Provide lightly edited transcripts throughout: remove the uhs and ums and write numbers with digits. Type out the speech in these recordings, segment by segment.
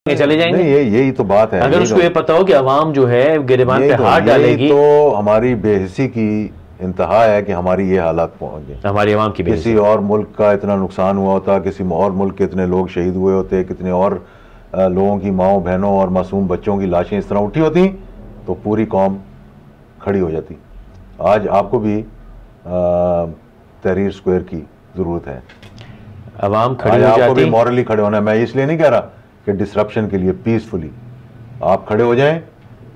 चले जाएंगे। नहीं, यही तो बात है। अगर उसको ये पता हो कि अवाम जो है गिरबान पे हाथ डालेगी, तो हमारी बेहिसी की इंतहा है कि हमारी ये हालात पहुंच गए। हमारी अवाम की बेहिसी। किसी और मुल्क का इतना नुकसान हुआ होता, किसी और मुल्क के इतने लोग शहीद हुए होते, कितने और लोगों की माओ बहनों और मासूम बच्चों की लाशें इस तरह उठी होती तो पूरी कौम खड़ी हो जाती। आज आपको भी तहरीर स्क्वायर की ज़रूरत है। अवाम खड़ी हो जाती, आपको भी मॉरली खड़े होना है। मैं इसलिए नहीं कह रहा कि डिसरप्शन के लिए पीसफुली आप खड़े हो जाएं,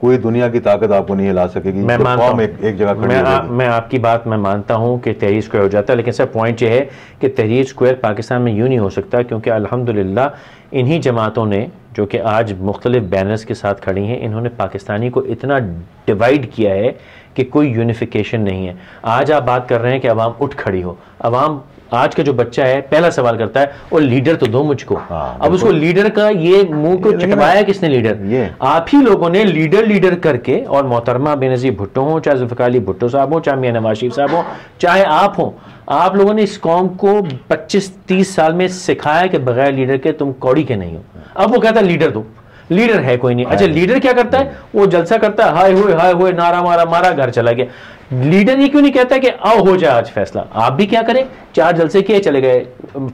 कोई दुनिया की ताकत आपको नहीं हिला सकेगी। मैं मानता हूं, एक जगह खड़ी हो जाएगी। मैं आपकी बात मैं मानता हूं कि तहरीर स्क्वायर हो जाता है, लेकिन सर पॉइंट ये है कि तहरीर स्क्वायर पाकिस्तान में यूं नहीं हो सकता, क्योंकि अल्हम्दुलिल्लाह इन्हीं जमातों ने जो कि आज मुख्तलिफ बैनर्स के साथ खड़ी हैं, इन्होंने पाकिस्तानी को इतना डिवाइड किया है कि कोई यूनिफिकेशन नहीं है। आज आप बात कर रहे हैं कि अवाम उठ खड़ी हो। अवाम आज का जो बच्चा है पहला सवाल करता है और लीडर तो दो मुझको। अब उसको लीडर का ये मुंह को चटवाया किसने? लीडर। आप ही लोगों ने लीडर करके, और मोहतरमा बेनज़ीर भुट्टो हो, चाहे जुल्फ़िकार अली भुट्टो साहब हो, चाहे मियां नवाज शरीफ साहब हो, चाहे आप हो, आप लोगों ने इस कौम को 25-30 साल में सिखाया कि बगैर लीडर के तुम कौड़ी के नहीं हो। अब वो कहता है लीडर दो, लीडर है कोई नहीं। अच्छा, लीडर क्या करता है? वो जलसा करता है, हाय हुए नारा मारा घर चला गया। लीडर ये क्यों नहीं कहता कि आओ हो जाए आज फैसला? आप भी क्या करें, 4 जलसे किए चले गए,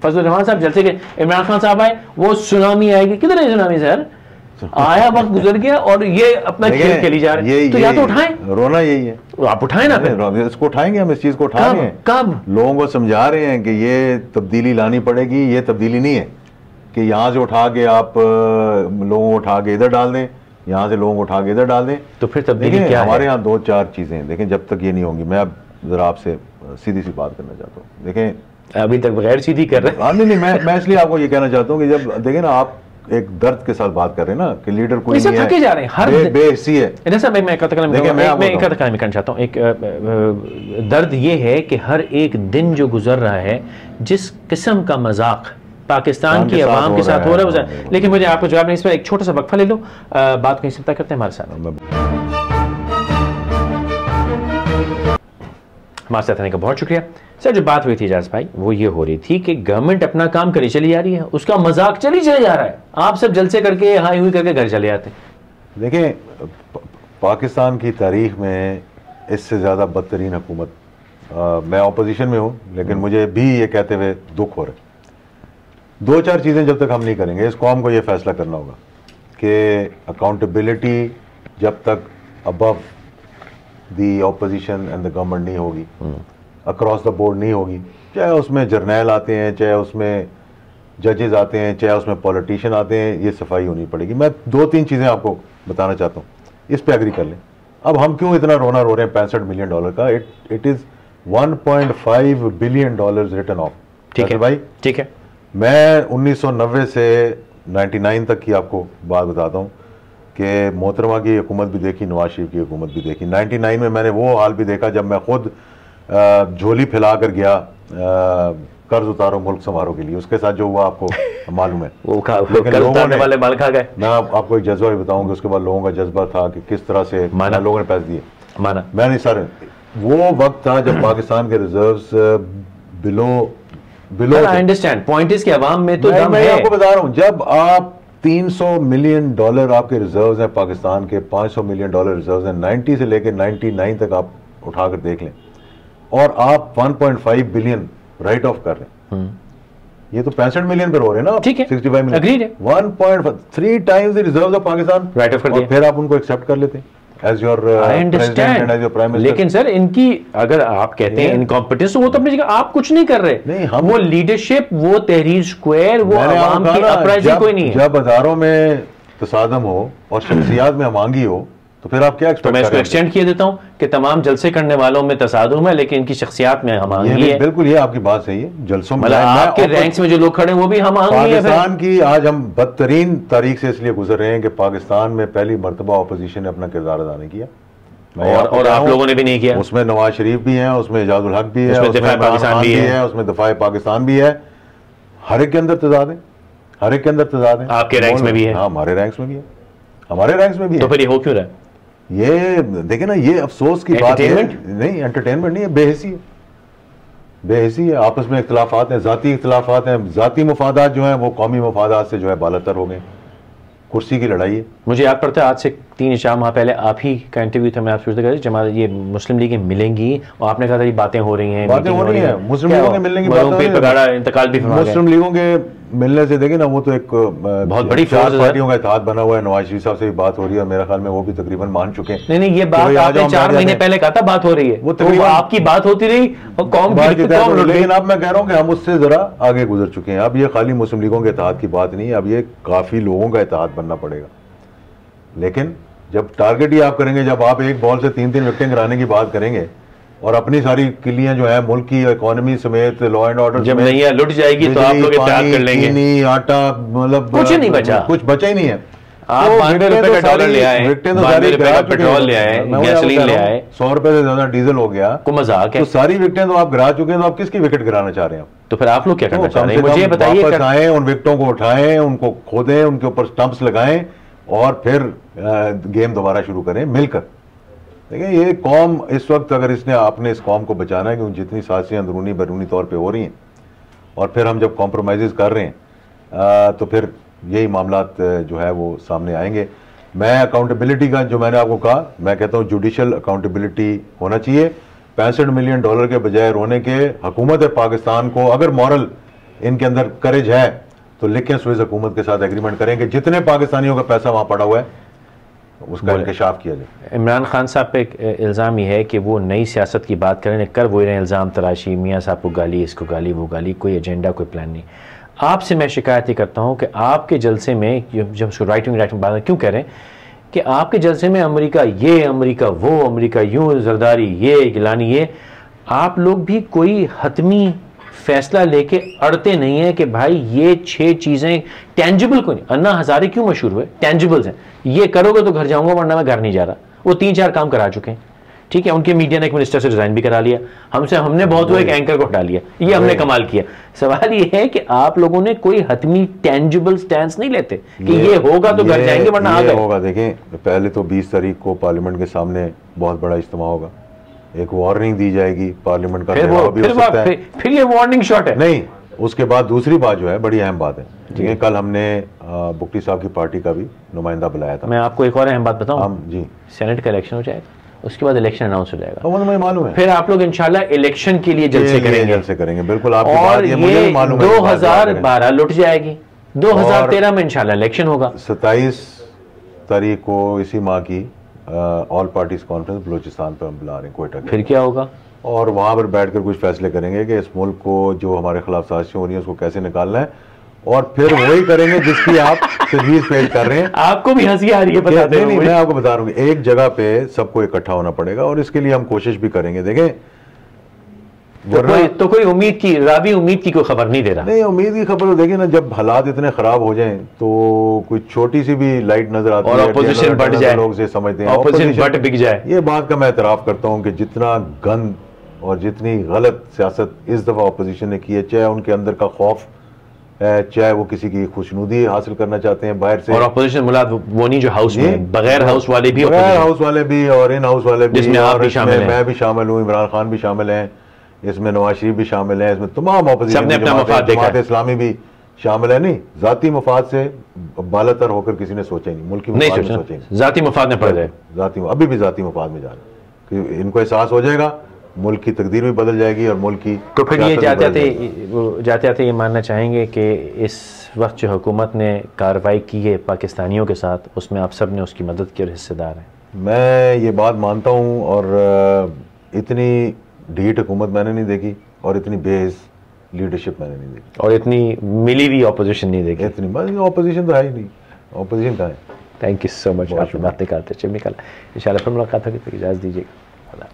फजल रहमान साहब जलसे के, इमरान खान साहब आए, वो सुनामी आएगी। किधर है सुनामी सर? आया वक्त गुजर गया और ये अपना खेल खेली जा रहे हैं। तो या तो उठाएं, रोना यही है। आप उठाएं ना, फिर इसको उठाएंगे, हम इस चीज को उठा रहे हैं। कब लोगों को समझा रहे हैं कि ये तब्दीली लानी पड़ेगी। ये तब्दीली नहीं है कि यहाँ से उठा के आप लोगों को उठा के इधर डाल दें, यहाँ से लोगों को उठा के इधर डाल दें। तो फिर तब्दीली क्या है? हमारे यहाँ 2-4 चीज़ें हैं। देखें, जब तक ये नहीं होंगी, मैं अब ज़रा आपसे सीधी सी बात करना चाहता हूँ। देखें, अभी तक बगैर सीधी कर रहे हैं। नहीं, मैं इसलिए आपको ये कहना चाहता हूँ कि जब देखें ना, आप एक दर्द के साथ बात कर रहे हैं ना कि लीडर कोई नहीं है, थके जा रहे हैं, हर बेहिसी है। मैं करना चाहता हूँ, एक दर्द ये है कि हर एक दिन जो गुजर रहा है, जिस किस्म का मजाक पाकिस्तान की आवाम के साथ हो रहा है। लेकिन मुझे आपको जवाब नहीं, इस पर एक छोटा सा वक्फा ले लो, बात कहीं से करते हैं हमारे साथ। हमारे साथ आने का बहुत शुक्रिया सर। जो बात हुई थी एजाज भाई, वो ये हो रही थी कि गवर्नमेंट अपना काम करी चली जा रही है, उसका मजाक चले जा रहा है। आप सब जलसे करके हाई हुई करके घर चले जाते हैं। देखें, पाकिस्तान की तारीख में इससे ज़्यादा बदतरीन हुकूमत, मैं अपोजिशन में हूँ लेकिन मुझे भी ये कहते हुए दुख हो रहा है। 2-4 चीज़ें जब तक हम नहीं करेंगे, इस कौम को ये फैसला करना होगा कि अकाउंटेबिलिटी जब तक above the opposition and the government नहीं होगी, अक्रॉस द बोर्ड नहीं होगी, चाहे उसमें जर्नैल आते हैं, चाहे उसमें जजेस आते हैं, चाहे उसमें पॉलिटिशियन आते हैं, ये सफाई होनी पड़ेगी। मैं 2-3 चीज़ें आपको बताना चाहता हूँ, इस पे एग्री कर लें। अब हम क्यों इतना रोना रो रहे हैं $65 मिलियन का? It is $1.5 billion return of. ठीक है भाई, ठीक है। मैं 1990 से 99 तक की आपको बात बताता हूँ कि मोहतरमा की हुकूमत भी देखी, नवाज शरीफ की हुकूमत भी देखी। 99 में मैंने वो हाल भी देखा जब मैं खुद झोली फैला कर गया कर्ज उतारो मुल्क संवारो के लिए। उसके साथ जो हुआ आपको मालूम है। वो वाले बाल खा गए। मैं आपको एक जज्बा भी बताऊंगा, उसके बाद लोगों का जज्बा था कि किस तरह से लोगों ने पैसे दिए। मैं नहीं सर, वो वक्त था जब पाकिस्तान के reserves below I understand, point is कि अवाम में तो दम मैं है। आपको बता रहा हूं, जब आप $300 मिलियन आपके रिजर्व्स हैं पाकिस्तान के, $500 मिलियन रिजर्व्स हैं, 90 से लेकर 99 तक आप उठाकर देख लें, और आप 1.5 बिलियन राइट ऑफ कर रहे हैं। ये तो 65 मिलियन पर हो रहे हैं ना। ठीक है, 65 मिलियन, एग्रीड है। 1.3 times the reserves of Pakistan right of कर दिया, और फिर आप उनको एक्सेप्ट कर लेते हैं as your president and as your prime minister. लेकिन सर, इनकी अगर आप कहते हैं इनकॉम्पिटेंस, तो वो तो अपनी जगह, आप कुछ नहीं कर रहे। नहीं, हम वो लीडरशिप, वो तहरीर स्क्वायर, वो आवाम की अपराइजिंग कोई नहीं है। जब हजारों में तसादम हो और शख्सियात में अमांगी हो, तो फिर आप क्या एक्सपेक्ट? तो मैं इसको एक्सटेंड किए देता हूं कि तमाम जलसे करने वालों में तसादुम है, लेकिन इनकी शख्सियात में अमांगी है। बिल्कुल, ये आपकी बात सही है। जलसों में आपके रैंक्स में जो लोग खड़े हैं वो भी अमांगी है। पाकिस्तान की आज हम बदतरीन तारीख से इसलिए गुजर रहे हैं कि पाकिस्तान में पहली मरतबा अपोजिशन ने अपना किरदार अदा नहीं किया, और आप लोगों ने भी नहीं किया। उसमें नवाज शरीफ भी है, उसमें एजाजुल हक भी है, उसमें दिफा पाकिस्तान भी है, उसमें दिफा पाकिस्तान भी है। हर एक के अंदर तजाद है, हर एक के अंदर तजाद है। आपके रैंक्स में भी है, हमारे रैंक्स में भी है, हमारे रैंक्स में भी है। तो फिर ये हो क्यों रहा है? ये देखे ना, ये अफसोस की बात है। नहीं, एंटरटेनमेंट नहीं है, बेहिसी है, बेहिसी है। आपस में इख्तलाफात हैं, ज़ाती इख्तलाफात हैं, ज़ाती मुफादात जो हैं वो कौमी मुफादात से जो है बालातर हो गए। कुर्सी की लड़ाई है। मुझे याद पड़ता है आज से 3-4 माह पहले आप ही का इंटरव्यू था, मैं आपसे पूछते थे जमात ये मुस्लिम लीग मिलेंगी और आपने कहा था ये बातें हो रही हैं, बातें हो रही हैं, मुस्लिम लीगों के मिलने की बात हो रही है, इंतकाल भी मुस्लिम लीगों के मिलने से देखें ना, वो तो एक बहुत बड़ी चार पार्टियों का इत्तेहाद बना हुआ है। नवाज शरीफ साहब से भी बात हो रही है, मेरा ख्याल में वो भी तकरीबन मान चुके हैं। नहीं ये बात आपने 4 महीने पहले कहा था बात हो रही है, वो आपकी बात होती रही और कौम की, लेकिन अब मैं कह रहा हूँ कि हम उससे जरा आगे गुजर चुके हैं। अब ये खाली मुस्लिम लीगों के इत्तेहाद की बात नहीं है, अब ये काफी लोगों का इत्तेहाद बनना पड़ेगा। लेकिन जब टारगेट ही आप करेंगे, जब आप एक बॉल से 3-3 विकेटें गिराने की बात करेंगे और अपनी सारी किलियां जो है मुल्क की इकोनॉमी समेत, लॉ एंड ऑर्डर जब नहीं लुट जाएगी तो आप लोग इत्तेहाद कर लेंगे, चीनी, आटा, मतलब कुछ नहीं बचा, कुछ बचा ही नहीं है। आप 92 रुपए का डॉलर ले आए, 92 रुपए का पेट्रोल ले आए, गैसोलीन ले आए, 100 रुपए से ज्यादा डीजल हो गया, को मजाक है। तो सारी विकेटें तो आप गिरा चुके हैं, तो आप किसकी विकेट गिराना चाह रहे हैं? तो फिर आप लोग क्या करना चाह रहे हैं मुझे बताइए। वापस आए, उन विकेटों को उठाएं, उनको खोदें, उनके ऊपर स्टंप्स लगाएं और फिर गेम दोबारा शुरू करें मिलकर। देखिए ये कौम इस वक्त, अगर इसने आपने इस कौम को बचाना है, कि जितनी साजिशें अंदरूनी बैरूनी तौर पे हो रही हैं और फिर हम जब कॉम्प्रोमाइज़ कर रहे हैं तो फिर यही मामलात जो है वो सामने आएंगे। मैं अकाउंटेबिलिटी का, जो मैंने आपको कहा, मैं कहता हूँ जुडिशल अकाउंटेबिलिटी होना चाहिए। $65 मिलियन के बजाय रोने के, हुकूमत पाकिस्तान को अगर मॉरल इनके अंदर करेज है तो लिखें सुइज़ हुकूमत के साथ एग्रीमेंट करेंगे, जितने पाकिस्तानियों का पैसा वहाँ पड़ा हुआ है उसका इंकशाफ किया जाए। इमरान खान साहब पे एक इल्ज़ाम ये है कि वो नई सियासत की बात करें, कर वो रहे इल्ज़ाम तराशी, मियाँ साहब को गाली, इसको गाली, वो गाली, कोई एजेंडा, कोई प्लान नहीं। आपसे मैं शिकायत ही करता हूँ कि आपके जलसे में, जब राइटिंग बात क्यों कह रहे हैं कि आपके जलसे में अमेरिका ये, अमेरिका वो, अमेरिका यूँ, जरदारी ये, गिलानी ये, आप लोग भी कोई हतमी फैसला लेके अड़ते नहीं है कि भाई ये 6 चीजें टेंजिबल को नहीं। अन्ना हजारे क्यों मशहूर हुए? टेंजिबल्स हैं, ये करोगे तो घर जाऊंगा वरना मैं घर नहीं जा रहा। वो 3-4 काम करा चुके हैं, ठीक है। उनके मीडिया ने एक मिनिस्टर से रिजाइन भी करा लिया, हमने बहुत हुआ एक एंकर को हटा लिया, ये हमने कमाल किया। सवाल ये है कि आप लोगों ने कोई हतमी टेंजिबल स्टैंड नहीं लेते कि ये होगा तो घर जाएंगे वरना आ गए। होगा। देखें, पहले तो 20 तारीख को पार्लियामेंट के सामने बहुत बड़ा इज्तिमा होगा, एक वार्निंग दी जाएगी पार्लियामेंट का, फिर ये वार्निंग शॉट है नहीं। उसके बाद दूसरी बात जो है बड़ी अहम बात है, ठीक है, कल हमने बुक्टी साहब की पार्टी का भी नुमाइंदा बुलाया था। मैं आपको एक और अहम बात बताऊं, जी, सेनेट का इलेक्शन हो जाएगा, उसके बाद इलेक्शन अनाउंस हो जाएगा, वो मुझे मालूम है। फिर आप लोग इंशाल्लाह इलेक्शन के लिए जलसे करेंगे, बिल्कुल आपकी और बात, ये मुझे मालूम है। 2012 लुट जाएगी, 2013 में इंशाल्लाह इलेक्शन होगा। 27 तारीख को इसी माह की ऑल पार्टीज कॉन्फ्रेंस बलूचिस्तान पर हम बुला रहे हैं, कोयटा। फिर क्या होगा? और वहाँ पर बैठकर कुछ फैसले करेंगे कि इस मुल्क को जो हमारे खिलाफ साजिशें हो रही हैं उसको कैसे निकालना है, और फिर वही करेंगे जिसकी आप तजवीज़ पेश कर रहे हैं। आपको भी हंसी आ रही है बताते नहीं, मैं आपको बता रहा हूँ, एक जगह पे सबको इकट्ठा होना पड़ेगा और इसके लिए हम कोशिश भी करेंगे। देखें, तो कोई उम्मीद की, रावी उम्मीद की कोई खबर नहीं दे रहा। नहीं, उम्मीद की खबर तो देखिए ना, जब हालात इतने खराब हो जाएं तो कोई छोटी सी भी लाइट नजर आती है और ऑपोजिशन बढ़ जाए, लोग से समझते हैं ऑपोजिशन बट बिक जाए। ये बात का मैं एतराफ़ करता हूँ कि जितना गंद और जितनी गलत सियासत इस दफ़ा अपोजिशन ने की है, चाहे उनके अंदर का खौफ है, चाहे वो किसी की खुशनुदी हासिल करना चाहते हैं बाहर से, और अपोजिशन मुलाद वो नहीं जो हाउस में, बगैर हाउस वाले भी, बगैर हाउस वाले भी और इन हाउस वाले भी, जिसमें आप भी शामिल हैं, मैं भी शामिल हूँ, इमरान खान भी शामिल हैं, इसमें नवाज शरीफ भी शामिल है, इसमें तमाम अपोजिशन, जमात इस्लामी भी शामिल है। नहीं, जाती मफाद से बालातर होकर किसी ने सोचा ही नहीं, मुल्क की मफाद में सोचा नहीं, जाती मफाद में पड़ गए, अभी भी जाती मफाद में जा रहे हैं। इनको एहसास हो जाएगा, मुल्क की तकदीर भी बदल जाएगी और मुल्क की, तो फिर ये जाते आते ये मानना चाहेंगे कि इस वक्त जो हुकूमत ने कार्रवाई की है पाकिस्तानियों के साथ, उसमें आप सब ने उसकी मदद की और हिस्सेदार हैं। मैं ये बात मानता हूँ, और इतनी ढीठ हुकूमत मैंने नहीं देखी और इतनी बेहिस लीडरशिप मैंने नहीं देखी, और इतनी मिली हुई ऑपोजिशन नहीं देखी। इतनी ऑपोजिशन तो है ही नहीं, ऑपोजिशन कहाँ है। थैंक यू सो मच, आपकी बातें करते चलिए, इंशाल्लाह फिर मुलाकात होगी, तो इजाज़त दीजिएगा।